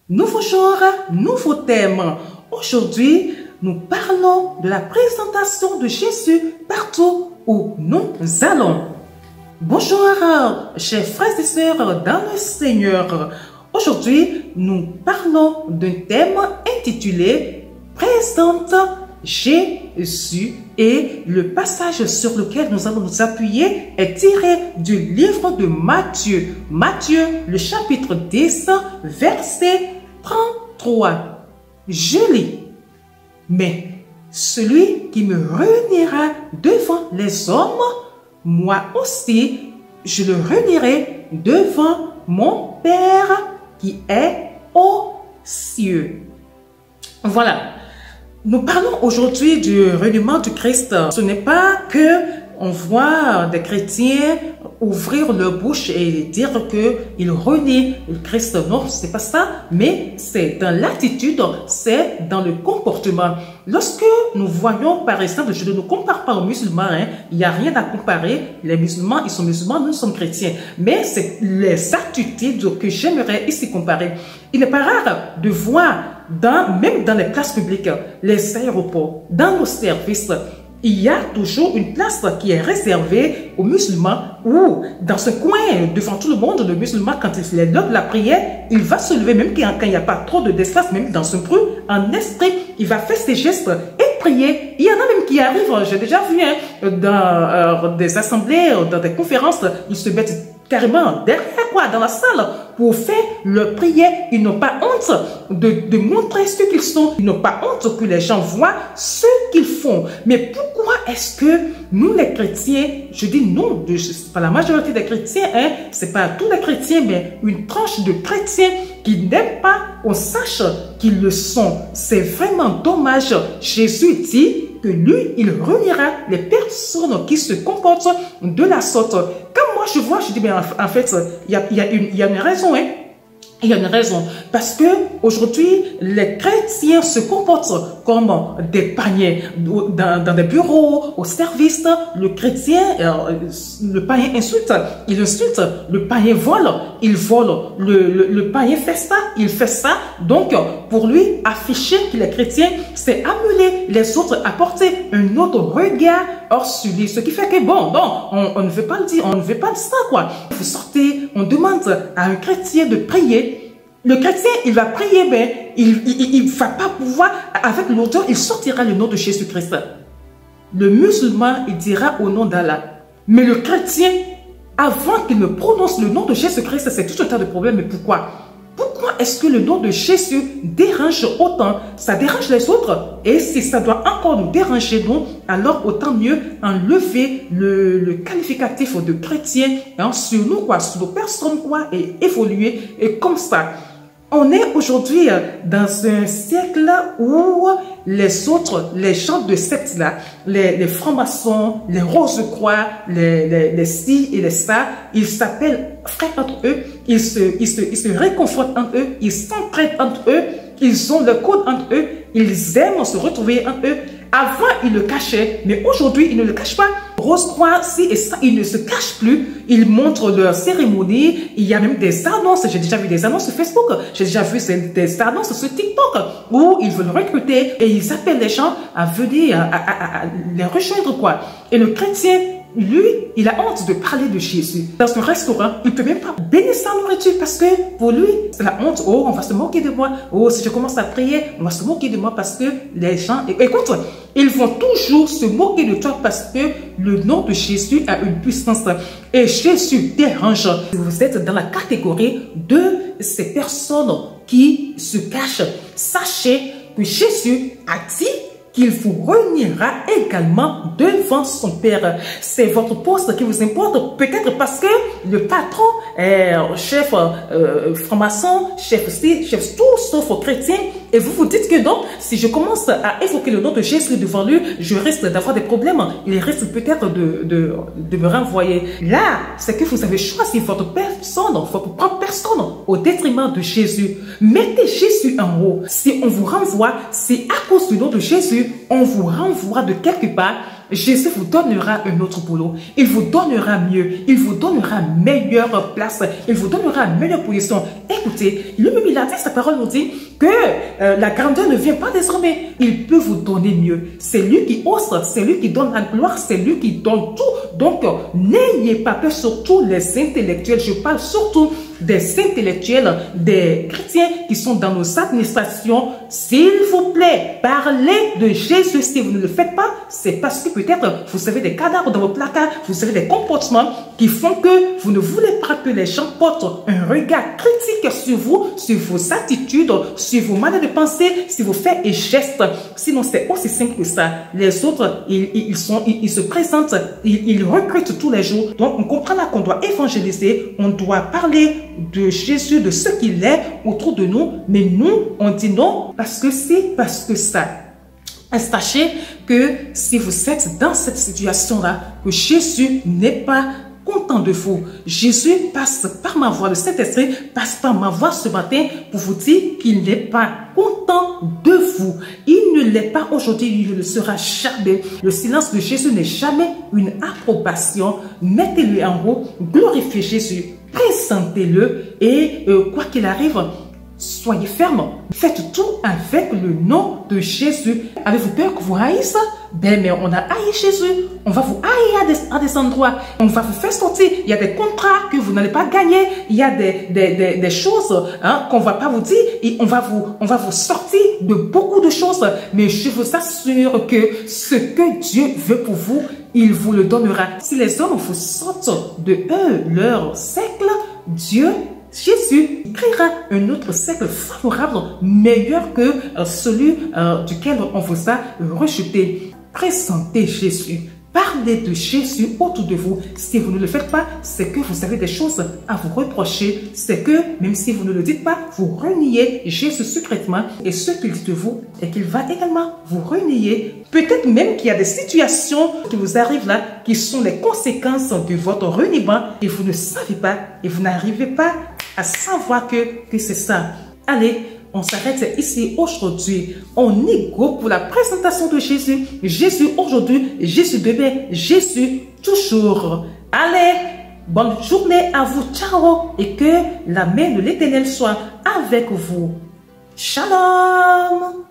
Nouveau jour, nouveau thème. Aujourd'hui, nous parlons de la présentation de Jésus partout où nous allons. Bonjour, chers frères et sœurs dans le Seigneur. Aujourd'hui, nous parlons d'un thème intitulé « Présente Jésus » et le passage sur lequel nous allons nous appuyer est tiré du livre de Matthieu. Matthieu, le chapitre 10, verset 33. Je lis. Mais celui qui me réunira devant les hommes, moi aussi, je le réunirai devant mon Père qui est aux cieux. Voilà. Nous parlons aujourd'hui du reniement du Christ. Ce n'est pas que on voit des chrétiens ouvrir leur bouche et dire qu'ils renient le Christ. Non, c'est pas ça, mais c'est dans l'attitude, c'est dans le comportement. Lorsque nous voyons, par exemple, je ne nous compare pas aux musulmans, il n'y a rien à comparer. Les musulmans, ils sont musulmans, nous sommes chrétiens. Mais c'est les attitudes que j'aimerais ici comparer. Il n'est pas rare de voir, même dans les places publiques, les aéroports, dans nos services, il y a toujours une place qui est réservée aux musulmans ou dans ce coin, devant tout le monde, le musulman, quand il est l'heure de la prière, il va se lever, même quand il n'y a pas trop d'espace, même dans ce bruit, en esprit, il va faire ses gestes et prier. Il y en a même qui arrivent, j'ai déjà vu dans des assemblées, dans des conférences, ils se mettent carrément derrière dans la salle pour faire leur prière. Ils n'ont pas honte de montrer ce qu'ils sont. Ils n'ont pas honte que les gens voient ce qu'ils font. Mais pourquoi est-ce que nous les chrétiens, je dis non, c'est pas la majorité des chrétiens, c'est pas tous les chrétiens, mais une tranche de chrétiens qui n'aiment pas qu'on sache qu'ils le sont. C'est vraiment dommage. Jésus dit que lui, il réunira les personnes qui se comportent de la sorte. Quand moi je vois, je dis, mais en fait, il y a une raison, Il y a une raison. Parce que aujourd'hui, les chrétiens se comportent comme des paniers dans des bureaux, au service. Le chrétien, le païen insulte, il insulte. Le païen vole, il vole. Le païen fait ça, il fait ça. Donc, pour lui, afficher qu'il est chrétien, c'est amener les autres à porter un autre regard hors sur lui. Ce qui fait que, bon, on ne veut pas le dire, on ne veut pas ça, quoi. Vous sortez, on demande à un chrétien de prier. Le chrétien, il va prier, mais il ne va pas pouvoir, avec l'auteur, il sortira le nom de Jésus-Christ. Le musulman, il dira au nom d'Allah. Mais le chrétien, avant qu'il ne prononce le nom de Jésus-Christ, c'est tout un tas de problèmes. Mais pourquoi? Pourquoi est-ce que le nom de Jésus dérange autant? Ça dérange les autres. Et si ça doit encore nous déranger, nous, alors autant mieux enlever le qualificatif de chrétien sur nous, quoi, sur nos personnes, quoi, et évoluer. Et comme ça, on est aujourd'hui dans un siècle où les autres, les gens de secte-là, les francs-maçons, les rose-croix, les ci et les ça, ils s'appellent frères entre eux, ils se réconfortent entre eux, ils s'entraident entre eux, ils ont le code entre eux, ils aiment se retrouver entre eux. Avant, ils le cachaient, mais aujourd'hui, ils ne le cachent pas. Rose-Croix, ci et ça, ils ne se cachent plus. Ils montrent leur cérémonie. Il y a même des annonces. J'ai déjà vu des annonces sur Facebook. J'ai déjà vu des annonces sur TikTok où ils veulent recruter et ils appellent les gens à venir, à les rejoindre, quoi. Et le chrétien, lui, il a honte de parler de Jésus. Dans un restaurant, il ne peut même pas bénir sa nourriture parce que pour lui, c'est la honte. Oh, on va se moquer de moi. Oh, si je commence à prier, on va se moquer de moi parce que les gens... Écoute, ils vont toujours se moquer de toi parce que le nom de Jésus a une puissance. Et Jésus dérange. Vous êtes dans la catégorie de ces personnes qui se cachent. Sachez que Jésus a dit qu'il vous réunira également devant son Père. C'est votre poste qui vous importe, peut-être parce que le patron, chef franc-maçon, chef tout sauf chrétien, et vous vous dites que non, si je commence à évoquer le nom de Jésus devant lui, je risque d'avoir des problèmes. Il risque peut-être de me renvoyer. Là, c'est que vous avez choisi votre personne, votre propre personne, au détriment de Jésus. Mettez Jésus en haut. Si on vous renvoie, c'est à cause du nom de Jésus, on vous renvoie de quelque part Jésus vous donnera un autre boulot. Il vous donnera mieux. Il vous donnera meilleure place. Il vous donnera meilleure position. Écoutez, lui-même, il a dit, sa parole nous dit que la grandeur ne vient pas des hommes. Il peut vous donner mieux. C'est lui qui ose, c'est lui qui donne la gloire, c'est lui qui donne tout. Donc, n'ayez pas peur, surtout les intellectuels. Je parle surtout des intellectuels, des chrétiens qui sont dans nos administrations. S'il vous plaît, parlez de Jésus. Si vous ne le faites pas, c'est parce que peut-être vous avez des cadavres dans vos placards, vous avez des comportements qui font que vous ne voulez pas que les gens portent un regard critique sur vous, sur vos attitudes, sur vos manières de penser, sur vos faits et gestes. Sinon, c'est aussi simple que ça. Les autres, ils se présentent, ils recrutent tous les jours. Donc, on comprend là qu'on doit évangéliser, on doit parler de Jésus, de ce qu'il est autour de nous, mais nous, on dit non, parce que c'est parce que ça. Sachez que si vous êtes dans cette situation-là, que Jésus n'est pas content de vous. Jésus passe par ma voix, le Saint-Esprit passe par ma voix ce matin pour vous dire qu'il n'est pas content de vous. Il ne l'est pas aujourd'hui, il ne le sera jamais. Le silence de Jésus n'est jamais une approbation. Mettez-le en haut, glorifiez Jésus, présentez-le et quoi qu'il arrive, soyez ferme. Faites tout avec le nom de Jésus. Avez-vous peur que vous haïssent? Ben, mais on a haï Jésus. On va vous haïr à des endroits. On va vous faire sortir. Il y a des contrats que vous n'allez pas gagner. Il y a des choses qu'on ne va pas vous dire. Et on va vous sortir de beaucoup de choses. Mais je vous assure que ce que Dieu veut pour vous, il vous le donnera. Si les hommes vous sortent de leur cercle, Jésus créera un autre cercle favorable, meilleur que celui duquel on vous a rejeté. Présentez Jésus. Parlez de Jésus autour de vous. Si vous ne le faites pas, c'est que vous avez des choses à vous reprocher. C'est que, même si vous ne le dites pas, vous reniez Jésus secrètement. Et ce qu'il dit de vous est qu'il va également vous renier. Peut-être même qu'il y a des situations qui vous arrivent là, qui sont les conséquences de votre reniement. Et vous ne savez pas, et vous n'arrivez pas à savoir que c'est ça. Allez, on s'arrête ici aujourd'hui. On est go pour la présentation de Jésus. Jésus aujourd'hui, Jésus demain, Jésus toujours. Allez, bonne journée à vous. Ciao. Et que la main de l'Éternel soit avec vous. Shalom.